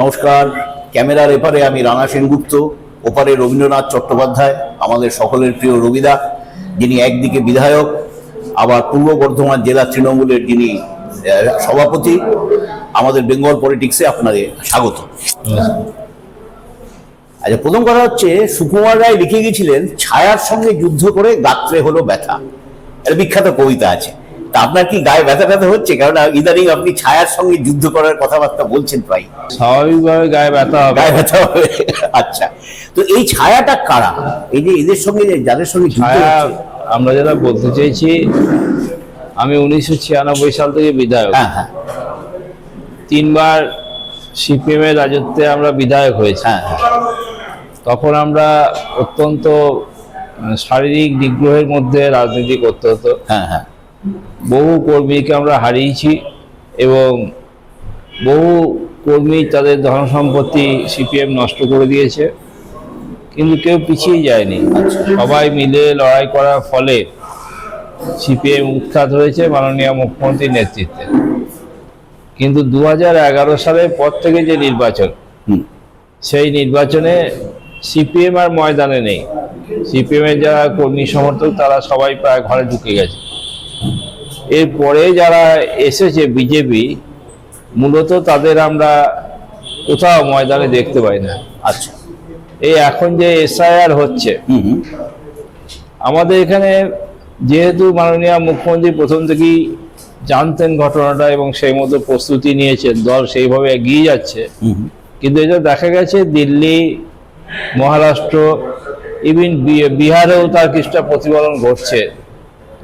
নমস্কার। ক্যামেরার এপারে আমি রানা সেনগুপ্ত, ওপারে রবীন্দ্রনাথ চট্টোপাধ্যায়, আমাদের সকলের প্রিয় রবিদা, যিনি একদিকে বিধায়ক আবার পূর্ব বর্ধমান জেলা তৃণমূলের যিনি সভাপতি। আমাদের বেঙ্গল পলিটিক্সে আপনাদের স্বাগত। আচ্ছা, প্রথম কথা হচ্ছে, সুকুমার রায় লিখে গেছিলেন, ছায়ার সঙ্গে যুদ্ধ করে গাত্রে হলো ব্যথা। একটা বিখ্যাত কবিতা আছে। তা আপনার কি গায়ে ব্যথা ব্যথা হচ্ছে? কারণ ইদানিং আপনি ছায়ার সঙ্গে যুদ্ধ করার কথাবার্তা বলছেন প্রায়। স্বাভাবিকভাবে গায়ে ব্যথা হবে। আচ্ছা, তো এই ছায়াটা কারা? এই যে এদের সঙ্গে যাদের সঙ্গে ছায়া, আমরা যেটা বলতে চাইছি, আমি 1996 সাল থেকে বিধায়ক। হ্যাঁ, তিনবার সিপিএম এর রাজত্বে আমরা বিধায়ক হয়েছি। তখন আমরা অত্যন্ত শারীরিক নিগ্রহের মধ্যে রাজনীতি করতে হতো। বহু কর্মীকে আমরা হারিয়েছি এবং বহু কর্মী তাদের ধন সম্পত্তি সিপিএম নষ্ট করে দিয়েছে, কিন্তু কেউ পিছিয়ে যায়নি। সবাই মিলে লড়াই করার ফলে সিপিএম উৎখাত হয়েছে মাননীয় মুখ্যমন্ত্রীর নেতৃত্বে। কিন্তু 2011 সালের পর থেকে যে নির্বাচন, সেই নির্বাচনে সিপিএম আর ময়দানে নেই। সিপিএম এর যারা কর্মী সমর্থক তারা সবাই প্রায় ঘরে ঢুকে গেছে। এরপরে যারা এসেছে বিজেপি, মূলত তাদের আমরা কোথাও ময়দানে দেখতে পাই না। আচ্ছা, এই এখন যে এসআইআর হচ্ছে, আমাদের এখানে যেহেতু মাননীয় মুখ্যমন্ত্রী প্রথম থেকেই জানতেন ঘটনাটা এবং সেই মতো প্রস্তুতি নিয়েছেন, দল সেইভাবে এগিয়ে যাচ্ছে। কিন্তু এটা দেখা গেছে দিল্লি, মহারাষ্ট্র, ইভিন বিহারেও তার কিছুটা প্রতিফলন ঘটছে,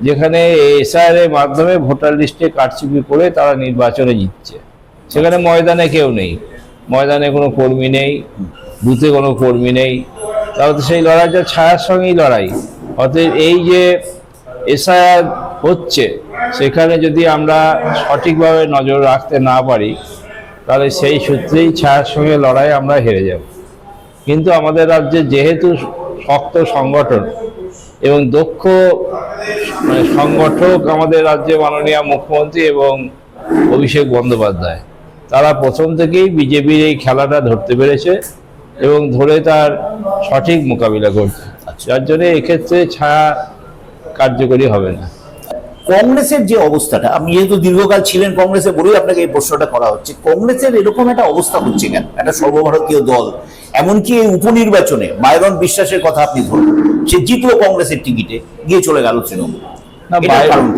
যেখানে এসআইআর এর মাধ্যমে ভোটার লিস্টে কারচুপি করে তারা নির্বাচনে জিতছে। সেখানে ময়দানে কেউ নেই, ময়দানে কোনো কর্মী নেই, বুথে কোনো কর্মী নেই। তাহলে সেই লড়াইটা ছায়ার সঙ্গেই লড়াই। অতএব এই যে এসআইআর হচ্ছে, সেখানে যদি আমরা সঠিকভাবে নজর রাখতে না পারি, তাহলে সেই সূত্রেই ছায়ার সঙ্গে লড়াই আমরা হেরে যাব। কিন্তু আমাদের রাজ্যে যেহেতু শক্ত সংগঠন এবং দক্ষ সংগঠক আমাদের রাজ্যে মাননীয় মুখ্যমন্ত্রী এবং অভিষেক বন্দ্যোপাধ্যায়, তারা প্রথম থেকেই বিজেপির এই খেলাটা ধরতে পেরেছে এবং ধরে তার সঠিক মোকাবিলা করছে। যার জন্য এক্ষেত্রে ছায়া কার্যকরী হবে না। কংগ্রেসের যে অবস্থাটা, আপনি যেহেতু দীর্ঘকাল ছিলেন কংগ্রেসে বলেই আপনাকে এই প্রশ্নটা করা হচ্ছে, কংগ্রেসের এরকম একটা অবস্থা হচ্ছে কেন? একটা সর্বভারতীয় দল, এমনকি এই উপনির্বাচনে বাইরন বিশ্বাসের কথা আপনি ধরুন, সে জিতলো কংগ্রেসের টিকিটে, গিয়ে চলে গেল তৃণমূল। না,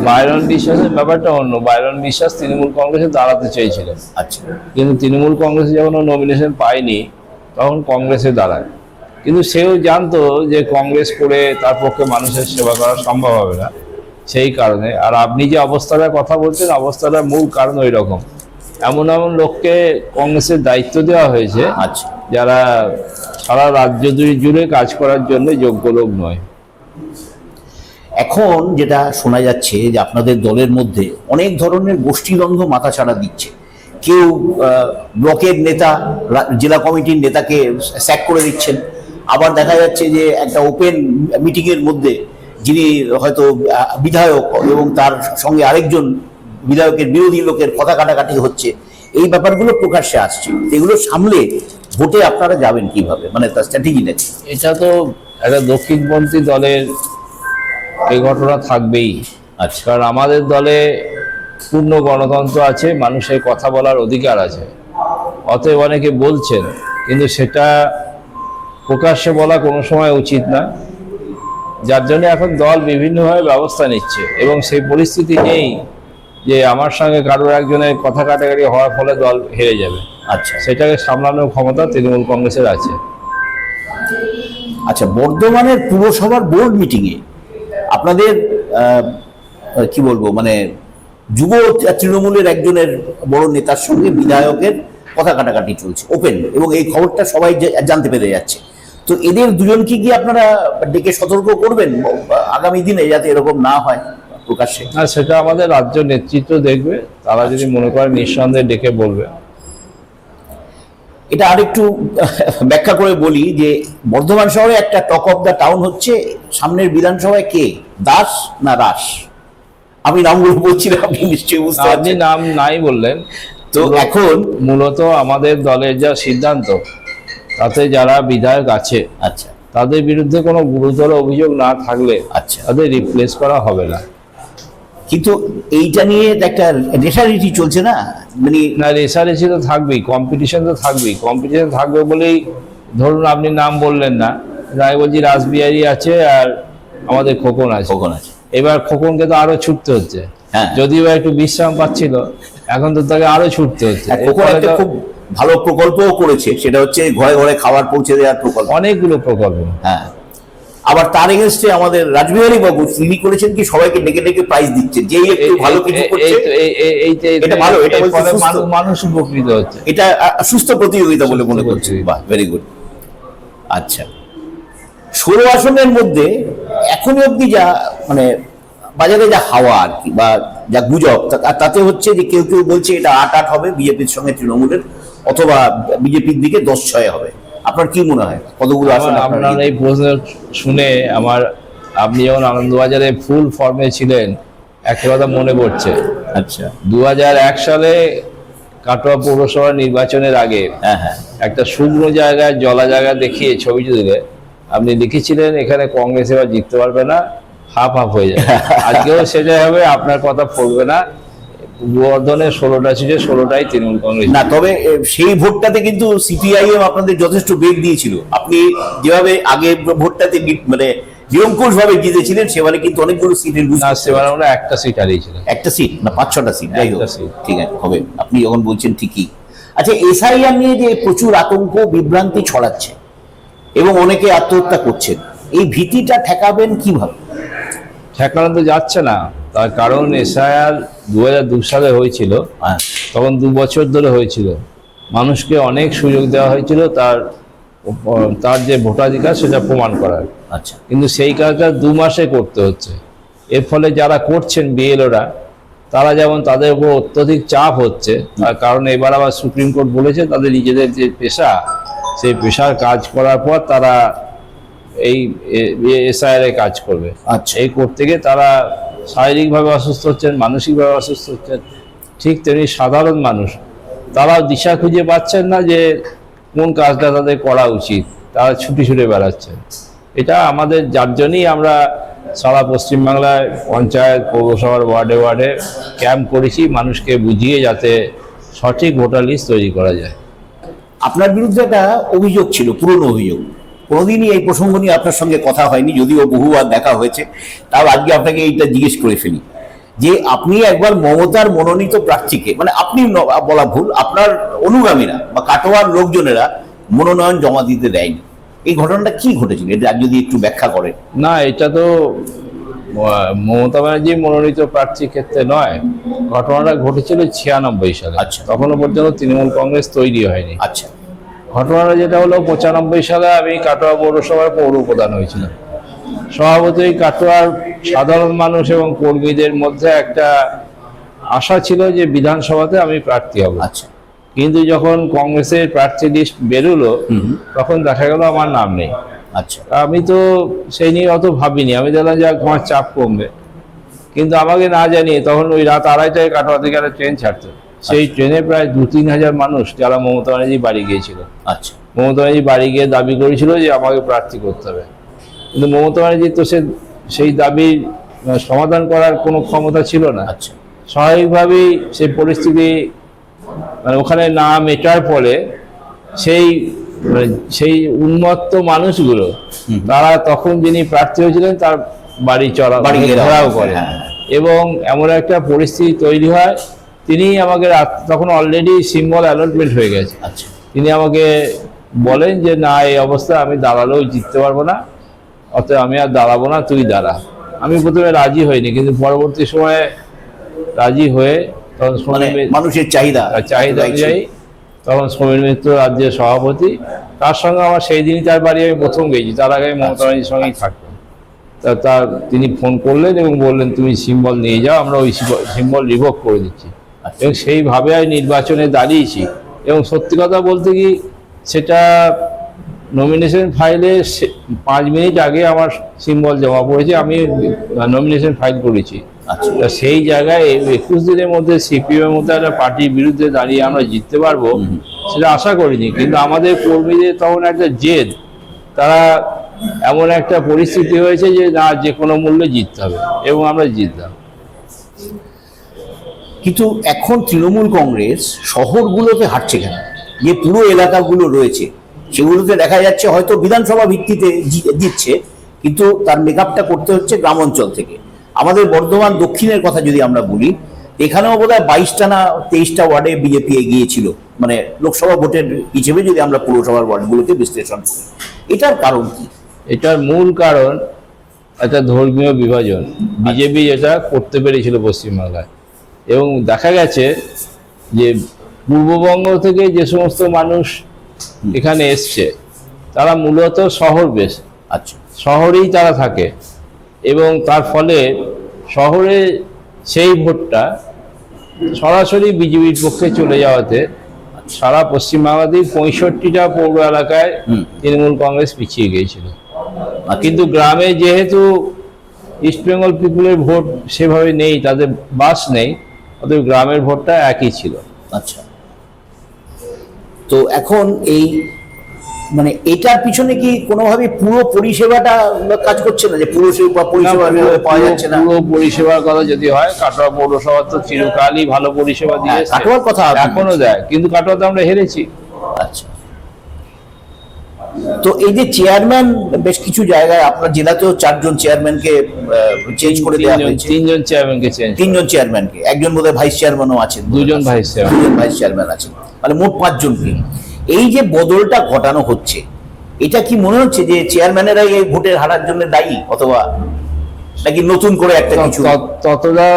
বাইরন বিশ্বাসের ব্যাপারটা অন্য। বাইরন বিশ্বাস তৃণমূল কংগ্রেসে দাঁড়াতে চেয়েছিলেন। আচ্ছা, কিন্তু তৃণমূল কংগ্রেসে যখন নমিনেশন পায়নি, তখন কংগ্রেসে দাঁড়ায়। কিন্তু সেও জানতো যে কংগ্রেস করে তার পক্ষে মানুষের সেবা করা সম্ভব হবে না, সেই কারণে। আর আপনি যে অবস্থাটার কথা বলছেন, অবস্থাটার মূল কারণ ওই রকম। এমন এমন লোককে কংগ্রেসের দায়িত্ব দেওয়া হয়েছে, আচ্ছা, যারা সারা রাজ্য জুড়ে কাজ করার জন্য যোগ্য লোক নয়। এখন যেটা শোনা যাচ্ছে যে আপনাদের দলের মধ্যে অনেক ধরনের গোষ্ঠীদ্বন্দ্ব মাথাচাড়া দিচ্ছে। কেউ ব্লকের নেতা জেলা কমিটির নেতাকে স্যাক করে দিচ্ছেন, আবার দেখা যাচ্ছে যে একটা ওপেন মিটিংয়ের মধ্যে যিনি হয়তো বিধায়ক এবং তার সঙ্গে আরেকজন বিধায়কের বিরোধী লোকের কথা কাটাকাটি হচ্ছে। এই ব্যাপারগুলো প্রকাশ্যে আসছে। এগুলো সামলে ভোটে আপনারা যাবেন কিভাবে, মানে তার স্ট্র্যাটেজিটা কি? এটা তো একটা দক্ষিণপন্থী দলের এই ঘটনা থাকবেই। আচ্ছা, কারণ আমাদের দলে পূর্ণ গণতন্ত্র আছে, মানুষের কথা বলার অধিকার আছে। অতএব অনেকে বলছেন, কিন্তু সেটা প্রকাশ্যে বলা কোনো সময় উচিত না। যার জন্য এখন দল বিভিন্নভাবে ব্যবস্থা নিচ্ছে এবং সেই পরিস্থিতি নেই যে আমার সঙ্গে কারোর একজনের কথা কাটাকাটি হওয়ার ফলে দল হেরে যাবে। আচ্ছা, সেটাকে সামলানোর ক্ষমতা তৃণমূল কংগ্রেসের আছে। আচ্ছা, বর্ধমানের পুরসভার বোর্ড মিটিংয়ে আপনাদের কি বলবো, মানে যুব তৃণমূলের একজনের বড় নেতার সঙ্গে বিধায়কের কথা কাটাকাটি চলছে ওপেন, এবং এই খবরটা সবাই জানতে পেরে যাচ্ছে। তো এদের দুজনকে কি আপনারা ডেকে সতর্ক করবেন আগামী দিনে, যাতে এরকম না হয় প্রকাশ্যে? আর সেটা আমাদের রাজ্য নেতৃত্ব দেখবে, তারা যদি মনে করেন নিঃসন্দেহে ডেকে বলবে। এটা আরেকটু ব্যাখ্যা করে বলি যে বর্ধমান শহরে একটা টক অফ দ্য টাউন হচ্ছে সামনের বিধানসভায় কে, দাস না রাস? আমি নামগুলো বলছি না, আপনি নিশ্চয়ই বুঝতে পারছেন। আপনি নাম নাই বললেন, তো এখন মূলত আমাদের দলের যা সিদ্ধান্ত, তাতে যারা বিধায়ক আছে আচ্ছা তাদের বিরুদ্ধে কোনো গুরুতর অভিযোগ না থাকলে আচ্ছা, তাদের রিপ্লেস করা হবে না। কিন্তু এইটা নিয়ে একটা রেশারেশি চলছে না, মানে না, রেসারেসি তো থাকবেই, কম্পিটিশন তো থাকবেই। কম্পিটিশন থাকবে বলেই ধরুন আপনি নাম বললেন না, আমি বলছি রাসবিহারী আছে আর আমাদের খোকন আছে। কখন আছে? এবার খোকনকে তো আরো ছুটতে হচ্ছে, হ্যাঁ। যদিও একটু বিশ্রাম পাচ্ছিল, এখন তো তাকে আরো ছুটতে হচ্ছে। খোকন এরপরে একটা তো খুব ভালো প্রকল্পও করেছে, সেটা হচ্ছে ঘরে ঘরে খাবার পৌঁছে দেওয়ার প্রকল্প। অনেকগুলো প্রকল্প। হ্যাঁ, আবার তার এগেনস্টে আমাদের রাসবিহারী বাবু তিনি করেছেন কি, সবাইকে ডেকে ডেকে প্রাইজ দিচ্ছেন, যেই একটু ভালো কিছু করছে এটা ভালো, এটা এর বলছে ফলে সুস্থ। মানুষ উপকৃত হচ্ছে। এটা সুস্থ প্রতিযোগিতা বলে মনে সুস্থ করছি। প্রতিযোগিতা। বাহ, ভেরি গুড। আচ্ছা, 16 আসনের মধ্যে এখনই অবধি যা মানে বাজারে যা হাওয়া আর কি, বা যা গুজব, তাতে হচ্ছে যে কেউ কেউ বলছে এটা 8-8 হবে বিজেপির সঙ্গে তৃণমূলের, অথবা বিজেপির দিকে 10-6 হবে। আপনার কি মনে হয় কতগুলো আসন আপনার এই প্রশ্ন শুনে আপনি যখন আনন্দবাজারে ফুল ফর্মে ছিলেন, একটা কথা মনে পড়ছে। আচ্ছা, 2001 সালে কাটোয়া পৌরসভা নির্বাচনের আগে হ্যাঁ হ্যাঁ, একটা শুকনো জায়গায় জলা জায়গা দেখিয়ে ছবি তুলে আপনি লিখেছিলেন এখানে কংগ্রেস এবার জিততে পারবে না, হাফ হাফ হয়ে যাবে। আজকেও সেটাই হবে, আপনার কথা পড়বে না। গোবর্ধনের 16টা সিটে 16টাই তৃণমূল কংগ্রেস। না তবে সেই ভোটটাতে কিন্তু সিপিআইএম আপনাদের যথেষ্ট বেগ দিয়েছিল। আপনি যেভাবে আগে ভোটটাতে মানে নিরঙ্কুশ ভাবে জিতেছিলেন, সেবারে কিন্তু অনেকগুলো সিটের না, সেবার আমরা একটা সিট হারিয়েছিলাম। একটা সিট না 5-6টা সিট, যাই হোক, একটা সিট। ঠিক আছে, হবে। আপনি যখন বলছেন ঠিকই। আচ্ছা, এসআইআর নিয়ে যে প্রচুর আতঙ্ক বিভ্রান্তি ছড়াচ্ছে এবং অনেকে আত্মহত্যা করছেন, এই ভীতিটা ঠেকাবেন কিভাবে? ঠেকানো তো যাচ্ছে না, তার কারণ এসআইআর 2002 সালে হয়েছিল, হ্যাঁ, তখন 2 বছর ধরে হয়েছিল। মানুষকে অনেক সুযোগ দেওয়া হয়েছিল তার যে ভোটাধিকার সেটা প্রমাণ করার। আচ্ছা, কিন্তু সেই কাজটা 2 মাসে করতে হচ্ছে। এর ফলে যারা করছেন বিএলওরা, তারা যেমন তাদের উপর অত্যধিক চাপ হচ্ছে, তার কারণ এবার আবার সুপ্রিম কোর্ট বলেছে তাদের নিজেদের যে পেশা, সেই পেশার কাজ করার পর তারা এই এসআইআর এ কাজ করবে। আচ্ছা, এই করতে গিয়ে তারা শারীরিকভাবে অসুস্থ হচ্ছেন, মানসিকভাবে অসুস্থ হচ্ছেন। ঠিক তেমনি সাধারণ মানুষ, তারা দিশা খুঁজে পাচ্ছেন না যে কোন কাজটা তাদের করা উচিত, তারা ছুটে ছুটে বেড়াচ্ছেন। এটা আমাদের, যার জন্যই আমরা সারা পশ্চিমবাংলায় পঞ্চায়েত পৌরসভার ওয়ার্ডে ওয়ার্ডে ক্যাম্প করেছি, মানুষকে বুঝিয়ে যাতে সঠিক ভোটার লিস্ট তৈরি করা যায়। আপনার বিরুদ্ধে একটা অভিযোগ ছিল, পুরনো অভিযোগ। কোনোদিনই এই প্রসঙ্গ নিয়ে আপনার সঙ্গে কথা হয়নি, যদিও বহুবার দেখা হয়েছে, তাও আজকে আপনাকে এইটা জিজ্ঞেস করে ফেলি যে আপনি একবার মমতার মনোনীত প্রার্থীকে, মানে আপনি বলা ভুল, আপনার অনুগামীরা বা কাটোয়ার লোকজনেরা মনোনয়ন জমা দিতে দেয়নি। এই ঘটনাটা কি ঘটেছিল, এটা যদি একটু ব্যাখ্যা করেন। না, এটা তো মমতা ব্যানার্জি মনোনীত প্রার্থীর ক্ষেত্রে নয়, ঘটনাটা ঘটেছিল 96 সালে। আচ্ছা। তখনও পর্যন্ত তৃণমূল কংগ্রেস তৈরি হয়নি। আচ্ছা, ঘটনাটা যেটা হলো, 95 সালে আমি কাটোয়া পৌরসভার পৌর প্রধান হয়েছিলাম। স্বভাবতই কাটোয়ার সাধারণ মানুষ এবং কর্মীদের মধ্যে একটা আশা ছিল যে বিধানসভাতে আমি প্রার্থী হব। আচ্ছা, কিন্তু যখন কংগ্রেসের প্রার্থী লিস্ট বেরোলো, তখন দেখা গেল আমার নাম নেই। আচ্ছা, আমি তো সেই নিয়ে অত ভাবিনি, আমি দেখলাম যে আমার চাপ কমবে। কিন্তু আমাকে না জানিয়ে তখন ওই রাত 2:30টায় কাটোয়া থেকে একটা ট্রেন ছাড়তো, সেই ট্রেনে প্রায় 2-3 হাজার মানুষ, যারা মমতা ব্যানার্জি বাড়ি গিয়েছিল। আচ্ছা, মমতা ব্যানার্জি বাড়ি গিয়ে দাবি করেছিল যে আমাকে প্রার্থী করতে হবে, কিন্তু মমতা ব্যানার্জির তো সেই দাবি সমাধান করার কোনো ক্ষমতা ছিল না। আচ্ছা, স্বাভাবিকভাবেই সেই পরিস্থিতি, মানে ওখানে না মেটার ফলে সেই উন্মত্ত মানুষগুলো, তারা তখন যিনি প্রার্থী হয়েছিলেন তার বাড়ি ঘেরাও করে, এবং এমন একটা পরিস্থিতি তৈরি হয়। তিনি আমাকে তখন অলরেডি সিম্বল অ্যালটমেন্ট হয়ে গেছে। আচ্ছা, তিনি আমাকে বলেন যে না, এই অবস্থা আমি দাঁড়ালেও জিততে পারবো না, অতএব আমি আর দাঁড়াবো না, তুই দাঁড়া। আমি প্রথমে রাজি হইনি, কিন্তু পরবর্তী সময়ে রাজি হয়ে তখন মানুষের চাহিদা অনুযায়ী তখন সমীর মিত্র রাজ্যের সভাপতি, তার সঙ্গে আমার সেই দিনই তার বাড়ি আমি প্রথম গেছি। তার আগে আমি মমতা ব্যানার্জির সঙ্গেই থাকতাম। তিনি ফোন করলেন এবং বললেন তুমি সিম্বল নিয়ে যাও, আমরা ওই সিম্বল রিভোক করে দিচ্ছি। এবং সেইভাবে আমি নির্বাচনে দাঁড়িয়েছি। এবং সত্যি কথা বলতে কি, সেটা নমিনেশন ফাইলে 5 মিনিট আগে আমার সিম্বল জমা পড়েছে, আমি নমিনেশন ফাইল করেছি। আচ্ছা। তা সেই জায়গায় 21 দিনের মধ্যে সিপিএম এর মতো একটা পার্টির বিরুদ্ধে দাঁড়িয়ে আমরা জিততে পারবো সেটা আশা করিনি, কিন্তু আমাদের কর্মীদের তখন একটা জেদ, তারা এমন একটা পরিস্থিতি হয়েছে যে না, যে কোনো মূল্যে জিততে হবে, এবং আমরা জিতলাম। কিন্তু এখন তৃণমূল কংগ্রেস শহরগুলোতে হাঁটছে কেন? যে পুরো এলাকাগুলো রয়েছে সেগুলোতে দেখা যাচ্ছে হয়তো বিধানসভা ভিত্তিতে জিতছে, কিন্তু তার মেকআপটা করতে হচ্ছে গ্রাম অঞ্চল থেকে। আমাদের বর্ধমান দক্ষিণের কথা যদি আমরা বলি, এখানেও বোধহয় 22টা না 23টা ওয়ার্ডে বিজেপি এগিয়েছিল, মানে লোকসভা ভোটের হিসেবে যদি আমরা পুরসভার ওয়ার্ডগুলোকে বিশ্লেষণ করি। এটার কারণ কি? এটার মূল কারণ একটা ধর্মীয় বিভাজন। বিজেপি যেটা করতে পেরেছিল পশ্চিমবাংলায়, এবং দেখা গেছে যে পূর্ববঙ্গ থেকে যে সমস্ত মানুষ এখানে এসছে তারা মূলত শহর বেশ, আচ্ছা, শহরেই তারা থাকে, এবং তার ফলে শহরে সেই ভোটটা সরাসরি বিজেপির পক্ষে চলে যাওয়াতে সারা পশ্চিমবাংলাতেই 65টা পৌর এলাকায় তৃণমূল কংগ্রেস পিছিয়ে গিয়েছিল। কিন্তু গ্রামে যেহেতু ইস্ট বেঙ্গল পিপুলের ভোট সেভাবে নেই, তাদের বাস নেই, অতএব গ্রামের ভোটটা একই ছিল। আচ্ছা, তো এখন এই মানে এটার পিছনে কি কোনোভাবে পুরো পরিষেবাটা কাজ করছে না, যে পুরো পরিষেবা পাওয়া যাচ্ছে না? পুরো পরিষেবার কথা যদি হয়, কাটোয়া পৌরসভা তো চিরকালই ভালো পরিষেবা দিয়েছে, কাটোয়ার কথা এখনো দেয়, কিন্তু কাটোয়াতে আমরা হেরেছি। আচ্ছা, তো এই যে চেয়ারম্যান বেশ কিছু জায়গায় আপনার জেলাতেও 4 জন চেয়ারম্যানকে চেঞ্জ করে দেওয়া হয়েছে। 3 জন চেয়ারম্যানকে চেঞ্জ, 3 জন চেয়ারম্যানকে, একজন বোধহয় ভাইস চেয়ারম্যানও আছেন, 2 জন ভাইস চেয়ারম্যান, 2 জন ভাইস চেয়ারম্যান আছেন, মানে মোট 5 জনকে। এই যে বদলটা ঘটানো হচ্ছে, এটা কি মনে হচ্ছে যে চেয়ারম্যানেরাই এই ভোটের হারার জন্য দায়ী, অথবা নাকি নতুন করে একটা কিছু? ততটা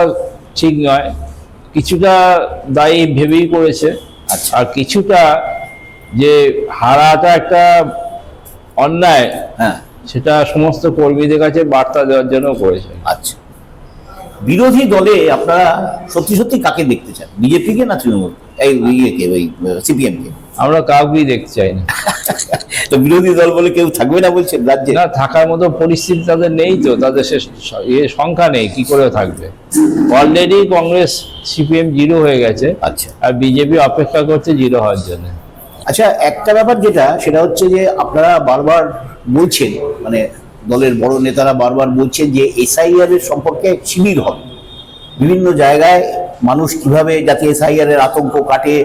ঠিক নয়, কিছুটা দায়ী ভেবেই করেছে। আচ্ছা, আর কিছুটা যে হারাটা একটা অন্যায়, হ্যাঁ, সেটা সমস্ত কর্মীদের কাছে বার্তা দেওয়ার জন্য করেছে। আচ্ছা। বিরোধী দলে আপনারা সত্যি সত্যি কাকে দেখতে চান, বিজেপিকে না তৃণমূল, এই ইয়েকে, ওই সিপিএম কে? আমরা কাউকেই দেখতে চাই না। তো বিরোধী দল বলে কেউ থাকবে না বলছেন রাজ্যে? না, থাকার মতো পরিস্থিতি তাদের নেই, তো তাদের সে সংখ্যা নেই, কি করে থাকবে? অলরেডি কংগ্রেস সিপিএম 0 হয়ে গেছে, আচ্ছা, আর বিজেপি অপেক্ষা করছে 0 হওয়ার জন্য। আচ্ছা, একটা ব্যাপার যেটা সেটা হচ্ছে যে আপনারা বারবার বলছেন, মানে দলের বড় নেতারা বারবার বলছেন যে এসআইআর এর সম্পর্কে শিবির হবে বিভিন্ন জায়গায়, মানুষ কিভাবে যাতে এসআইআর এর আতঙ্ক কাটে,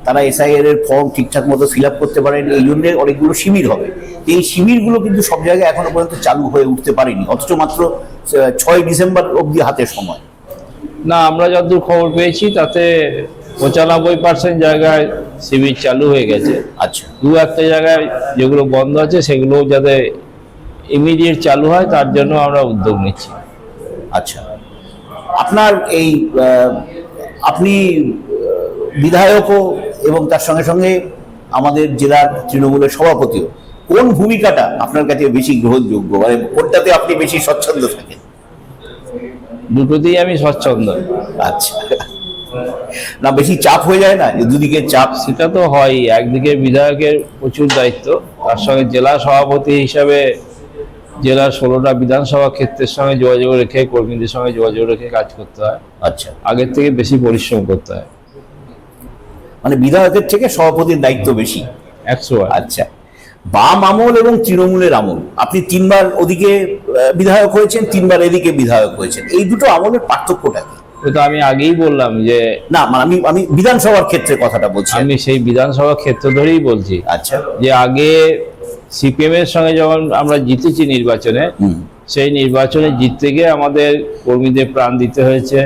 তারা এসআইআর এর ফর্ম ঠিকঠাক মতো ফিল আপ করতে পারেন, এই জন্য অনেকগুলো শিবির হবে। এই শিবিরগুলো কিন্তু সব জায়গায় এখনো পর্যন্ত চালু হয়ে উঠতে পারেনি, অথচ মাত্র 6 ডিসেম্বর অবধি হাতে সময়। না, আমরা যতদূর খবর পেয়েছি তাতে 95% জায়গায় শিবির চালু হয়ে গেছে। আচ্ছা, 2-1টা জায়গায় যেগুলো বন্ধ আছে সেগুলো যাতে ইমিডিয়েট চালু হয় তার জন্য আমরা উদ্যোগ নিচ্ছি। আচ্ছা, আপনার এই আপনি বিধায়কও এবং তার সঙ্গে সঙ্গে আমাদের জেলার তৃণমূলের সভাপতিও, কোন ভূমিকাটা আপনার কাছে বেশি গ্রহণযোগ্য, মানে কোনটাতে আপনি বেশি স্বচ্ছন্দ থাকেন? দুটোতেই আমি স্বচ্ছন্দ। আচ্ছা, না বেশি চাপ হয়ে যায় না, যে দুদিকে চাপ? সেটা তো হয়, একদিকে বিধায়কের প্রচুর দায়িত্ব, তার সঙ্গে জেলা সভাপতি হিসাবে জেলার 16টা বিধানসভা ক্ষেত্রের সঙ্গে যোগাযোগ রেখে, কর্মীদের সঙ্গে যোগাযোগ রেখে কাজ করতে হয়। আচ্ছা, আগের থেকে বেশি পরিশ্রম করতে হয়, মানে বিধায়কের থেকে সভাপতির দায়িত্ব বেশি। 100বার। আচ্ছা, বাম আমল এবং তৃণমূলের আমল, আপনি 3বার ওদিকে বিধায়ক হয়েছেন, 3বার এদিকে বিধায়ক হয়েছেন, এই দুটো আমলের পার্থক্যটা কি? তো আমি আগেই বললাম যে না, মানে আমি বিধানসভার ক্ষেত্রে কথাটা বলছি। আমি সেই বিধানসভা ক্ষেত্র ধরেই বলছি। আচ্ছা, যে আগে সিপিএম এর সঙ্গে যখন আমরা জিতেছি নির্বাচনে, সেই নির্বাচনে জিততে গিয়ে আমাদের কর্মীদের প্রাণ দিতে হয়েছে,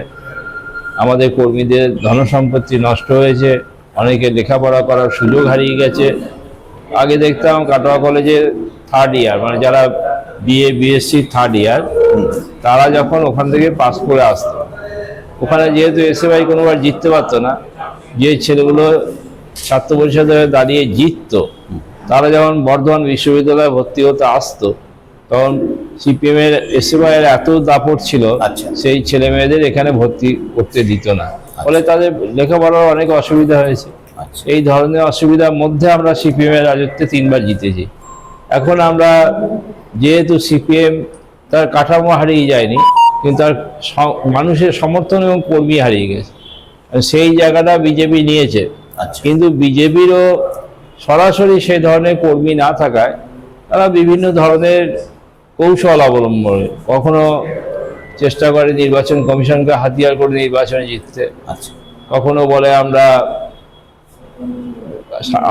আমাদের কর্মীদের ধনসম্পত্তি নষ্ট হয়েছে, অনেকে লেখাপড়া করার সুযোগ হারিয়ে গেছে। আগে দেখতাম কাটোয়া কলেজে 3rd ইয়ার, মানে যারা বিএ বিএসসি 3rd ইয়ার, তারা যখন ওখান থেকে পাস করে আসতো, ওখানে যেহেতু এসএফআই কোনোবার জিততে পারতো না, যে ছেলেগুলো ছাত্র পরিষদে দাঁড়িয়ে জিততো, তারা যখন বর্ধমান বিশ্ববিদ্যালয়ে ভর্তি হতে আসতো, তখন সিপিএম এর এসএফআই এর এত দাপট ছিল, আচ্ছা, সেই ছেলে মেয়েদের এখানে ভর্তি করতে দিত না, ফলে তাদের লেখাপড়ার অনেক অসুবিধা হয়েছে। আচ্ছা, এই ধরনের অসুবিধার মধ্যে আমরা সিপিএম এর রাজত্বে 3বার জিতেছি। এখন আমরা যেহেতু সিপিএম তার কাঠামো হারিয়ে যায়নি, কিন্তু তার মানুষের সমর্থন এবং কর্মী হারিয়ে গেছে। সেই জায়গাটা বিজেপি নিয়েছে, আচ্ছা। কিন্তু বিজেপিরও সরাসরি সেই ধরনের কর্মী না থাকায় তারা বিভিন্ন ধরনের কৌশল অবলম্বন করে। কখনো চেষ্টা করে নির্বাচন কমিশনকে হাতিয়ার করে নির্বাচনে জিততে, আচ্ছা। কখনো বলে আমরা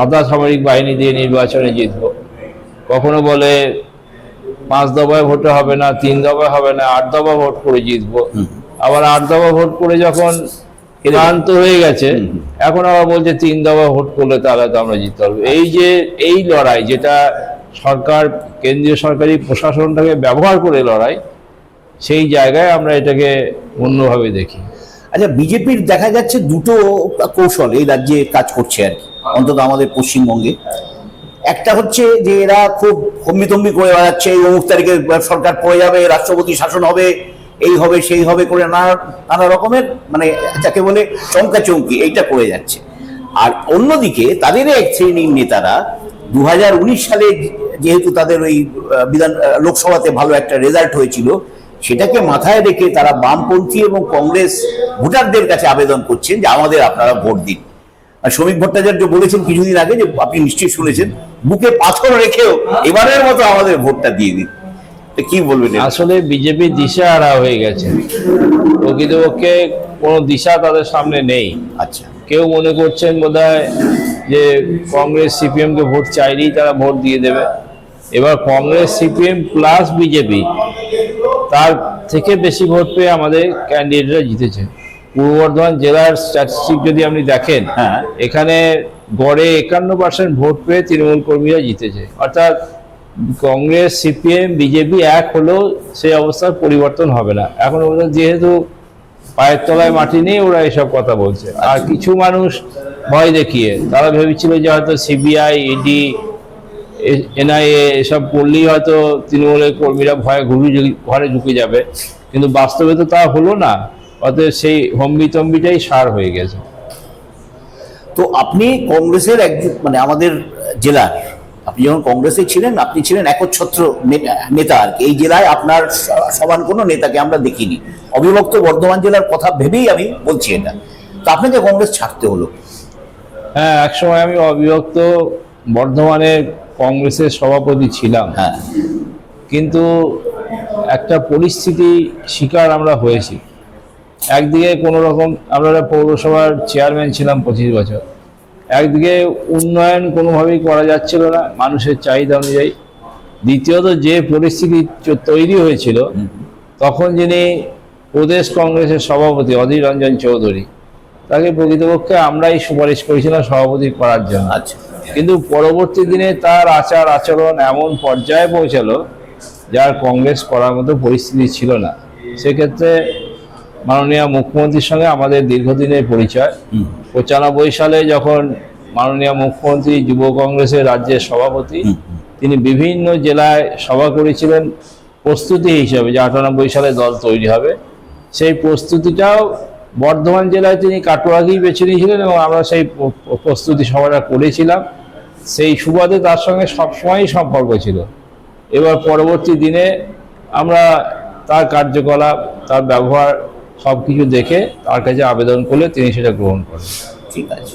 আধা সামরিক বাহিনী দিয়ে নির্বাচনে জিতব, কখনো বলে 5 দফায় ভোটে হবে না, 3 দফায় হবে না, 8 দফা ভোট করে জিতবো। আবার 8 দফা ভোট করে যখন ক্লান্ত হয়ে গেছে এখন আবার বলছে 3 দফা ভোট করলে তাহলে তো আমরা জিততে পারবো। এই যে এই লড়াই, যেটা সরকার কেন্দ্রীয় সরকারি প্রশাসনটাকে ব্যবহার করে লড়াই, সেই জায়গায় আমরা এটাকে অন্যভাবে দেখি। আচ্ছা, বিজেপির দেখা যাচ্ছে দুটো কৌশল এই রাজ্যে কাজ করছে আর কি, অন্তত আমাদের পশ্চিমবঙ্গে। একটা হচ্ছে যে এরা খুব হম্বিতম্বি করে বেড়াচ্ছে, এই অমুক তারিখে সরকার পড়ে যাবে, রাষ্ট্রপতি শাসন হবে, এই হবে সেই হবে করে নানা রকমের মানে যাকে বলে চমকাচমকি এইটা করে যাচ্ছে। আর অন্যদিকে তাদের এক শ্রেণীর নেতারা 2019 সালে যেহেতু তাদের ওই লোকসভাতে ভালো একটা রেজাল্ট হয়েছিল, সেটাকে মাথায় রেখে তারা বামপন্থী এবং কংগ্রেস ভোটারদের কাছে আবেদন করছেন যে আমাদের আপনারা ভোট দিন। আর শ্রমিক ভট্টাচার্য বলেছেন কিছুদিন আগে, যে আপনি নিশ্চয়ই শুনেছেন, বুকে পাথর রেখেও এবারের মতো আমাদের ভোটটা দিয়ে দিন। কি বলবেন? আসলে বিজেপি দিশা হারা হয়ে গেছে, প্রকৃতপক্ষে কোনো দিশা তাদের সামনে নেই। আচ্ছা। কেউ মনে করছেন বোধহয় যে কংগ্রেস সিপিএমকে ভোট চাইলেই তারা ভোট দিয়ে দেবে। এবার কংগ্রেস সিপিএম প্লাস বিজেপি, তার থেকে বেশি ভোট পেয়ে আমাদের ক্যান্ডিডেটরা জিতেছে। পূর্ব বর্ধমান জেলার স্ট্যাটিস্টিক যদি আপনি দেখেন, এখানে গড়ে 51% ভোট পেয়ে তৃণমূল কর্মীরা জিতেছে। অর্থাৎ কংগ্রেস সিপিএম বিজেপি এক হলেও সেই অবস্থার পরিবর্তন হবে না। এখন ওদের যেহেতু পায়ের তলায় মাটি নেই, ওরা এসব কথা বলছে। আর কিছু মানুষ ভয় দেখিয়ে তারা ভেবেছিল যে হয়তো সিবিআই, ইডি, এনআইএ এসব করলেই হয়তো তৃণমূলের কর্মীরা ভয়ে ঘরে ঢুকে যাবে, কিন্তু বাস্তবে তো তা হলো না। অতএব সেই হম্বিতম্বিটাই সার হয়ে গেছে। তো আপনি কংগ্রেসের একজন মানে আমাদের জেলার, আপনি যখন কংগ্রেসে ছিলেন আপনি ছিলেন একচ্ছত্র নেতা আর কি। এই জেলায় আপনার সমান কোনো নেতাকে আমরা দেখিনি। অবিভক্ত বর্ধমান জেলার কথা ভেবেই আমি বলছি এটা। তো আপনাকে কংগ্রেস ছাড়তে হলো? হ্যাঁ, একসময় আমি অবিভক্ত বর্ধমানের কংগ্রেসের সভাপতি ছিলাম। হ্যাঁ, কিন্তু একটা পরিস্থিতি শিকার আমরা হয়েছি। একদিকে কোনো রকম আমরা পৌরসভার চেয়ারম্যান ছিলাম 25 বছর, একদিকে উন্নয়ন কোনোভাবেই করা যাচ্ছিল না মানুষের চাহিদা অনুযায়ী। দ্বিতীয়ত যে পরিস্থিতি তৈরি হয়েছিল, তখন যিনি প্রদেশ কংগ্রেসের সভাপতি অধীর রঞ্জন চৌধুরী, তাকে প্রকৃতপক্ষে আমরাই সুপারিশ করেছিলাম সভাপতি করার জন্য। আচ্ছা। কিন্তু পরবর্তী দিনে তার আচার আচরণ এমন পর্যায়ে পৌঁছালো যার কংগ্রেস করার মতো পরিস্থিতি ছিল না। সেক্ষেত্রে মাননীয় মুখ্যমন্ত্রীর সঙ্গে আমাদের দীর্ঘদিনের পরিচয়। 95 সালে যখন মাননীয় মুখ্যমন্ত্রী যুব কংগ্রেসের রাজ্যের সভাপতি, তিনি বিভিন্ন জেলায় সভা করেছিলেন প্রস্তুতি হিসাবে যে 98 সালে দল তৈরি হবে। সেই প্রস্তুতিটাও বর্ধমান জেলায় তিনি কাটোয়াকেই বেছে নিয়েছিলেন এবং আমরা সেই প্রস্তুতি সভাটা করেছিলাম। সেই সুবাদে তার সঙ্গে সবসময়ই সম্পর্ক ছিল। এবার পরবর্তী দিনে আমরা তার কার্যকলাপ, তার ব্যবহার সব কিছু দেখে তার কাছে আবেদন করলে তিনি সেটা গ্রহণ করেন। ঠিক আছে।